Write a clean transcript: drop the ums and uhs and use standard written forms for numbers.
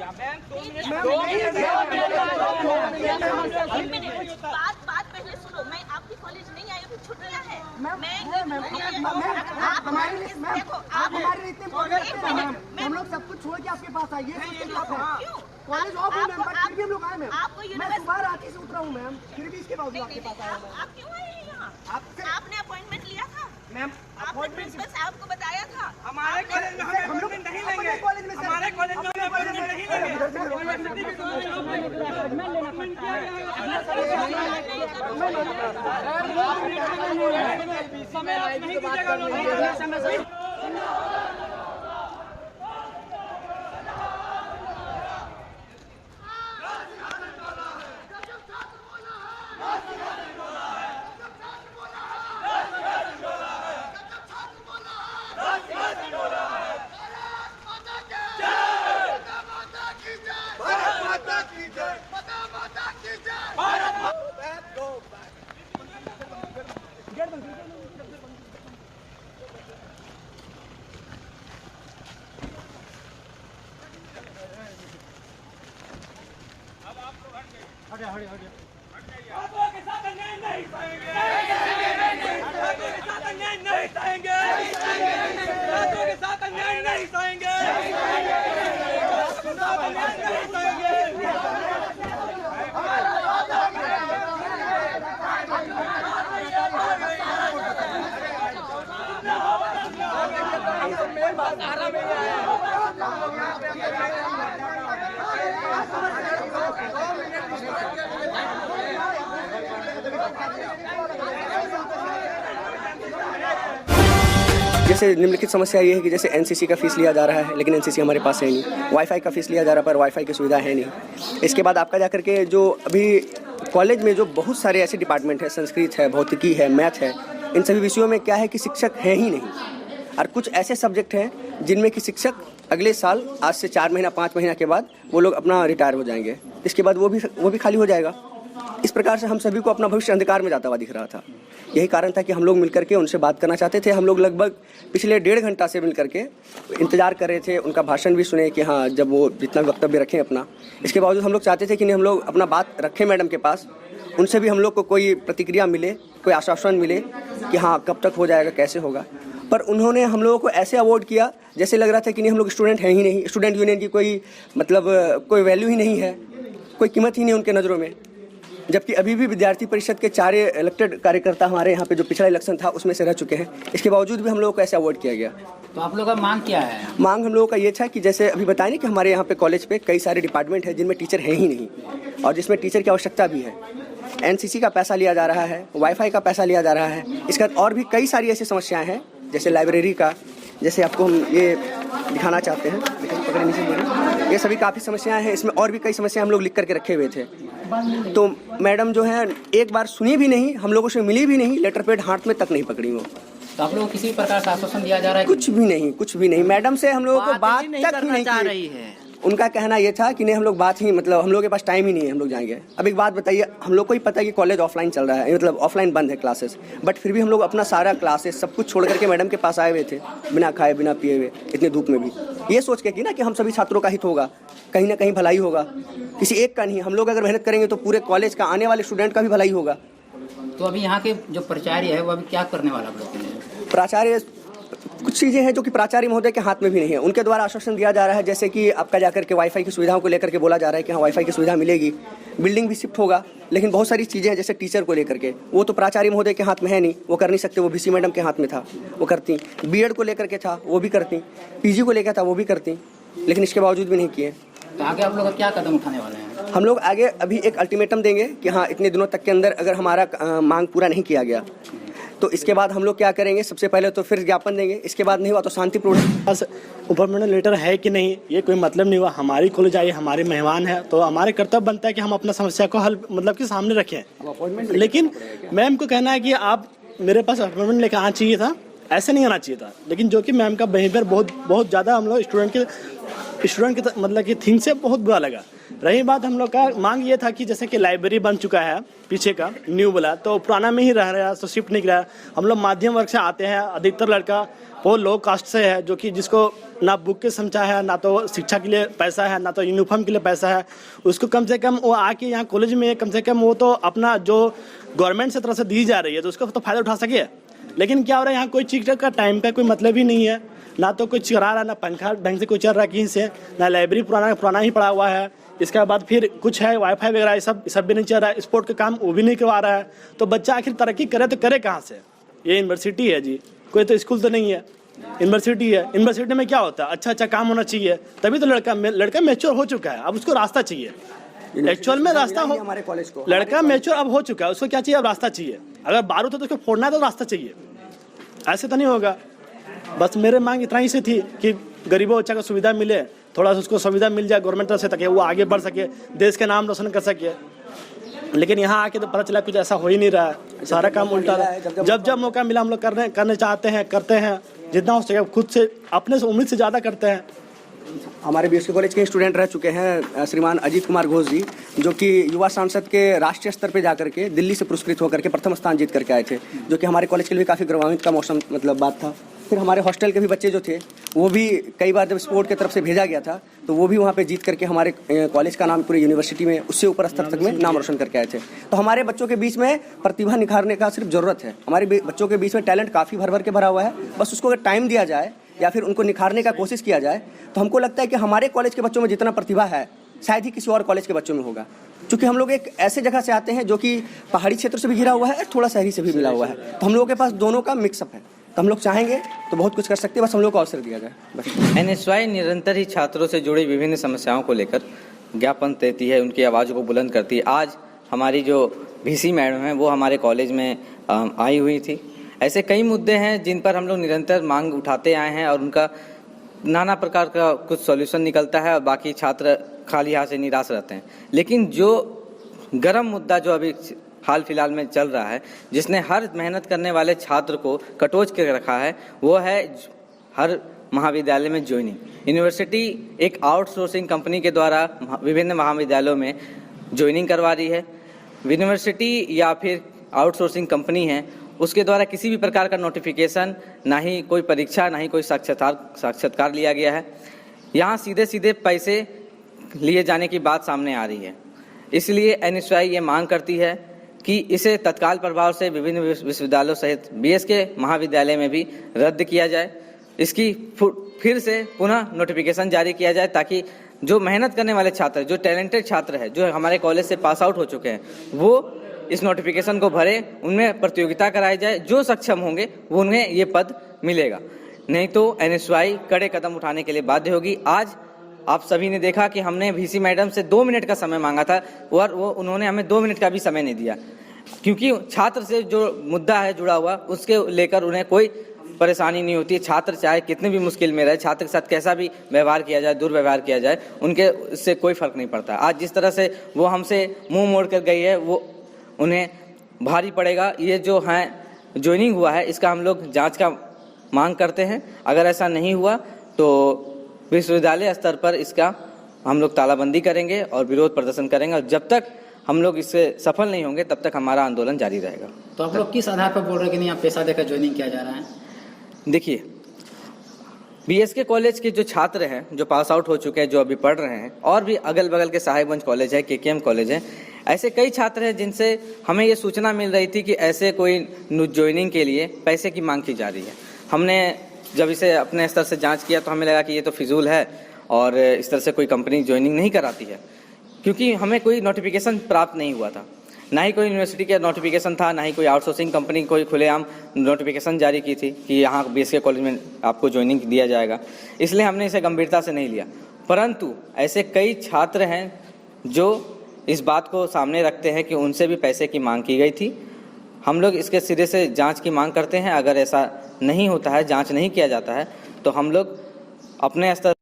बात पहले सुनो, मैं आपकी कॉलेज नहीं आई, अभी छुट्टियां हैं। हम लोग सब कुछ छोड़ के आपके पास आइए। कॉलेज ऑफ है मैम, फिर भी हम लोग आए मैम। मैं सुबह रांची से उतरा हूँ मैम, फिर भी इसके बावजूद आपके पास आया। आप क्यों आए हैं यहाँ? आपने अपॉइंटमेंट लिया था मैम? आपने प्रिंसिपल साहब को बताया था? हमारे कॉलेज में हम अपॉइंटमेंट नहीं लेंगे। हमारे कॉलेज में हम अपॉइंटमेंट नहीं लेंगे। छात्रों के साथ अन्याय नहीं सहेंगे। छात्रों के साथ अन्याय नहीं सहेंगे। छात्रों के साथ अन्याय नहीं सहेंगे। जैसे निम्नलिखित समस्या ये है कि जैसे एनसीसी का फीस लिया जा रहा है, लेकिन एनसीसी हमारे पास है नहीं। वाईफाई का फीस लिया जा रहा है, पर वाईफाई की सुविधा है नहीं। इसके बाद आपका जाकर के जो अभी कॉलेज में जो बहुत सारे ऐसे डिपार्टमेंट है, संस्कृत है, भौतिकी है, मैथ है, इन सभी विषयों में क्या है कि शिक्षक हैं ही नहीं। और कुछ ऐसे सब्जेक्ट हैं जिनमें कि शिक्षक अगले साल आज से 4 महीना 5 महीना के बाद वो लोग अपना रिटायर हो जाएंगे। इसके बाद वो भी खाली हो जाएगा। इस प्रकार से हम सभी को अपना भविष्य अंधकार में जाता हुआ दिख रहा था। यही कारण था कि हम लोग मिलकर के उनसे बात करना चाहते थे। हम लोग लगभग पिछले 1.5 घंटा से मिलकर के इंतजार कर रहे थे, उनका भाषण भी सुने कि हाँ, जब वो जितना वक्तव्य रखें अपना। इसके बावजूद हम लोग चाहते थे कि नहीं, हम लोग अपना बात रखें मैडम के पास, उनसे भी हम लोग को कोई प्रतिक्रिया मिले, कोई आश्वासन मिले कि हाँ कब तक हो जाएगा, कैसे होगा। पर उन्होंने हम लोगों को ऐसे अवॉइड किया जैसे लग रहा था कि नहीं, हम लोग स्टूडेंट हैं ही नहीं, स्टूडेंट यूनियन की कोई कोई वैल्यू ही नहीं है, कोई कीमत ही नहीं उनके नज़रों में। जबकि अभी भी विद्यार्थी परिषद के 4 इलेक्टेड कार्यकर्ता हमारे यहाँ पे जो पिछला इलेक्शन था उसमें से रह चुके हैं। इसके बावजूद भी हम लोगों को ऐसे अवॉइड किया गया। तो आप लोगों का मांग क्या है? मांग हम लोगों का ये था कि जैसे अभी बताएं कि हमारे यहाँ पे कॉलेज पे कई सारे डिपार्टमेंट हैं जिनमें टीचर हैं ही नहीं, और जिसमें टीचर की आवश्यकता भी है। एनसीसी का पैसा लिया जा रहा है, वाईफाई का पैसा लिया जा रहा है। इसके बाद और भी कई सारी ऐसी समस्याएं हैं, जैसे लाइब्रेरी का, जैसे आपको हम ये दिखाना चाहते हैं, ये सभी काफ़ी समस्याएं हैं। इसमें और भी कई समस्याएं हम लोग लिख करके रखे हुए थे। तो मैडम जो है एक बार सुनी भी नहीं, हम लोगों से मिली भी नहीं, लेटर पैड हाथ में तक नहीं पकड़ी वो। तो आप लोगों को किसी प्रकार से आश्वासन दिया जा रहा है? कुछ भी नहीं। मैडम से हम लोगों को बात तक नहीं चाह रही है। उनका कहना ये था कि नहीं, हम लोग बात ही हम लोगों के पास टाइम ही नहीं है, हम लोग जाएंगे। अब एक बात बताइए, हम लोग को ही पता है कि कॉलेज ऑफलाइन चल रहा है, ऑफलाइन बंद है क्लासेस, बट फिर भी हम लोग अपना सारा क्लासेस सब कुछ छोड़ करके मैडम के पास आए हुए थे, बिना खाए बिना पिए हुए, इतनी धूप में भी, ये सोच के कि ना कि हम सभी छात्रों का हित होगा, कहीं ना कहीं भलाई होगा, किसी एक का नहीं। हम लोग अगर मेहनत करेंगे तो पूरे कॉलेज का, आने वाले स्टूडेंट का भी भलाई होगा। तो अभी यहाँ के जो प्राचार्य है वो अभी क्या करने वाला? प्राचार्य कुछ चीज़ें हैं जो कि प्राचार्य महोदय के हाथ में भी नहीं है। उनके द्वारा आश्वासन दिया जा रहा है, जैसे कि आपका जाकर के वाईफाई की सुविधाओं को लेकर के बोला जा रहा है कि हाँ वाईफाई की सुविधा मिलेगी, बिल्डिंग भी शिफ्ट होगा, लेकिन बहुत सारी चीज़ें हैं जैसे टीचर को लेकर के, वो तो प्राचार्य महोदय के हाथ में है नहीं, वो कर नहीं सकते। वो VC मैडम के हाथ में था, वो करती। BEd को लेकर के था, वो भी करती। PG को लेकर था, वो भी करती, लेकिन इसके बावजूद भी नहीं किए। तो आगे आप लोग क्या कदम उठाने वाले हैं? हम लोग आगे अभी एक अल्टीमेटम देंगे कि हाँ इतने दिनों तक के अंदर अगर हमारा मांग पूरा नहीं किया गया तो इसके बाद हम लोग क्या करेंगे, सबसे पहले तो फिर ज्ञापन देंगे, इसके बाद नहीं हुआ तो शांतिपूर्ण। ऊपर में लेटर है कि नहीं ये कोई मतलब नहीं हुआ। हमारी कॉलेज आई, हमारे मेहमान है, तो हमारे कर्तव्य बनता है कि हम अपना समस्या को हल कि सामने रखें। लेकिन मैम को कहना है कि आप मेरे पास अपॉइंटमेंट लेकर आना चाहिए था, ऐसे नहीं आना चाहिए था। लेकिन जो कि मैम का बिहेवियर बहुत ज़्यादा हम लोग स्टूडेंट के स्टूडेंट की मतलब कि थिंग से बहुत बुरा लगा। रही बात हम लोग का मांग ये था कि जैसे कि लाइब्रेरी बन चुका है पीछे का न्यू वाला, तो पुराना में ही रह रहा है, तो शिफ्ट नहीं करा। हम लोग मध्यम वर्ग से आते हैं, अधिकतर लड़का वो लो कास्ट से है, जो कि जिसको ना बुक के समझा है, ना तो शिक्षा के लिए पैसा है, ना तो यूनिफॉर्म के लिए पैसा है। उसको कम से कम वो आके यहाँ कॉलेज में कम से कम वो तो अपना जो गवर्नमेंट से तरफ से दी जा रही है तो उसका तो फायदा उठा सके। लेकिन क्या हो रहा है, यहाँ कोई चीज का टाइम का कोई मतलब ही नहीं है, ना तो कोई चला रहा है, ना पंखा ढंग से कोई चल रहा है कहीं से, ना लाइब्रेरी पुराना ही पड़ा हुआ है। इसके बाद फिर कुछ है वाईफाई वगैरह सब भी नहीं चल रहा है, स्पोर्ट का काम वो भी नहीं करवा रहा है। तो बच्चा आखिर तरक्की करे तो करे कहाँ से? ये यूनिवर्सिटी है जी, कोई तो स्कूल तो नहीं है, यूनिवर्सिटी है। यूनिवर्सिटी में क्या होता है, अच्छा काम होना चाहिए, तभी तो लड़का मैच्योर हो चुका है, अब उसको रास्ता चाहिए। एक्चुअल में रास्ता हो, हमारे कॉलेज को लड़का मैच्योर अब हो चुका है, उसको क्या चाहिए, अब रास्ता चाहिए। अगर बारूद है तो उसको फोड़ना है तो रास्ता चाहिए, ऐसे तो नहीं होगा। बस मेरे मांग इतना ही से थी कि गरीबों बच्चा को सुविधा मिले, थोड़ा सा उसको सुविधा मिल जाए गवर्नमेंट तरफ से, ताकि वो आगे बढ़ सके, देश के नाम रोशन कर सके। लेकिन यहाँ आके तो पता चला कुछ ऐसा हो ही नहीं रहा है, सारा काम उल्टा है। जब मौका मिला हम लोग करने चाहते हैं, करते हैं, जितना हो सके खुद से अपने से उम्मीद से ज़्यादा करते हैं। हमारे बीएसके कॉलेज के स्टूडेंट रह चुके हैं श्रीमान अजीत कुमार घोष जी, जो कि युवा सांसद के राष्ट्रीय स्तर पे जाकर के दिल्ली से पुरस्कृत होकर के प्रथम स्थान जीत करके आए थे, जो कि हमारे कॉलेज के लिए काफ़ी गौरवान्वित का मौसम बात था। फिर हमारे हॉस्टल के भी बच्चे जो थे वो भी कई बार जब स्पोर्ट की तरफ से भेजा गया था तो वो भी वहाँ पे जीत करके हमारे कॉलेज का नाम पूरी यूनिवर्सिटी में उससे ऊपर स्तर तक में नाम रोशन करके आए थे। तो हमारे बच्चों के बीच में प्रतिभा निखारने का सिर्फ ज़रूरत है, हमारे बच्चों के बीच में टैलेंट काफ़ी भर के भरा हुआ है, बस उसको अगर टाइम दिया जाए या फिर उनको निखारने का कोशिश किया जाए तो हमको लगता है कि हमारे कॉलेज के बच्चों में जितना प्रतिभा है शायद ही किसी और कॉलेज के बच्चों में होगा। क्योंकि हम लोग एक ऐसे जगह से आते हैं जो कि पहाड़ी क्षेत्र से भी घिरा हुआ है और थोड़ा शहरी से भी मिला हुआ है, तो हम लोगों के पास दोनों का मिक्सअप है। तो हम लोग चाहेंगे तो बहुत कुछ कर सकते हैं, बस हम लोग को अवसर दिया जाए बस। NSY निरंतर ही छात्रों से जुड़ी विभिन्न समस्याओं को लेकर ज्ञापन देती है, उनकी आवाज़ को बुलंद करती है। आज हमारी जो VC मैडम हैं वो हमारे कॉलेज में आई हुई थी। ऐसे कई मुद्दे हैं जिन पर हम लोग निरंतर मांग उठाते आए हैं और उनका नाना प्रकार का कुछ सॉल्यूशन निकलता है और बाकी छात्र खाली हाथ से निराश रहते हैं। लेकिन जो गर्म मुद्दा जो अभी हाल फिलहाल में चल रहा है, जिसने हर मेहनत करने वाले छात्र को कटोच के रखा है, वो है हर महाविद्यालय में ज्वाइनिंग। यूनिवर्सिटी एक आउटसोर्सिंग कंपनी के द्वारा विभिन्न महाविद्यालयों में ज्वाइनिंग करवा रही है। यूनिवर्सिटी या फिर आउटसोर्सिंग कंपनी है, उसके द्वारा किसी भी प्रकार का नोटिफिकेशन, ना ही कोई परीक्षा, ना ही कोई साक्षात्कार लिया गया है। यहाँ सीधे पैसे लिए जाने की बात सामने आ रही है। इसलिए NSY ये मांग करती है कि इसे तत्काल प्रभाव से विभिन्न विश्वविद्यालयों सहित BSK महाविद्यालय में भी रद्द किया जाए। इसकी फिर से पुनः नोटिफिकेशन जारी किया जाए, ताकि जो मेहनत करने वाले छात्र, जो टैलेंटेड छात्र है, जो हमारे कॉलेज से पास आउट हो चुके हैं, वो इस नोटिफिकेशन को भरे, उनमें प्रतियोगिता कराई जाए। जो सक्षम होंगे वो उन्हें ये पद मिलेगा, नहीं तो NSY कड़े कदम उठाने के लिए बाध्य होगी। आज आप सभी ने देखा कि हमने VC मैडम से 2 मिनट का समय मांगा था और उन्होंने हमें 2 मिनट का भी समय नहीं दिया, क्योंकि छात्र से जो मुद्दा है जुड़ा हुआ उसके लेकर उन्हें कोई परेशानी नहीं होती है। छात्र चाहे कितने भी मुश्किल में रहे, छात्र के साथ कैसा भी व्यवहार किया जाए, दुर्व्यवहार किया जाए, उनके इससे कोई फर्क नहीं पड़ता। आज जिस तरह से वो हमसे मुंह मोड़ कर गई है वो उन्हें भारी पड़ेगा। ये जो है ज्वाइनिंग हुआ है, इसका हम लोग जांच का मांग करते हैं। अगर ऐसा नहीं हुआ तो विश्वविद्यालय स्तर पर इसका हम लोग तालाबंदी करेंगे और विरोध प्रदर्शन करेंगे, और जब तक हम लोग इससे सफल नहीं होंगे तब तक हमारा आंदोलन जारी रहेगा। तो आप लोग किस आधार पर बोल रहे हैं कि नहीं, आप पैसा देकर ज्वाइनिंग किया जा रहा है? देखिए, BSK कॉलेज के जो छात्र हैं, जो पास आउट हो चुके हैं, जो अभी पढ़ रहे हैं, और भी अगल बगल के साहिबगंज कॉलेज है, KKM कॉलेज है, ऐसे कई छात्र हैं जिनसे हमें ये सूचना मिल रही थी कि ऐसे कोई ज्वाइनिंग के लिए पैसे की मांग की जा रही है। हमने जब इसे अपने स्तर से जांच किया तो हमें लगा कि ये तो फिजूल है और इस तरह से कोई कंपनी ज्वाइनिंग नहीं कराती है, क्योंकि हमें कोई नोटिफिकेशन प्राप्त नहीं हुआ था, ना ही कोई यूनिवर्सिटी का नोटिफिकेशन था, ना ही कोई आउटसोर्सिंग कंपनी कोई खुलेआम नोटिफिकेशन जारी की थी कि यहाँ BSK कॉलेज में आपको ज्वाइनिंग दिया जाएगा। इसलिए हमने इसे गंभीरता से नहीं लिया। परंतु ऐसे कई छात्र हैं जो इस बात को सामने रखते हैं कि उनसे भी पैसे की मांग की गई थी। हम लोग इसके सिरे से जांच की मांग करते हैं। अगर ऐसा नहीं होता है, जांच नहीं किया जाता है, तो हम लोग अपने स्तर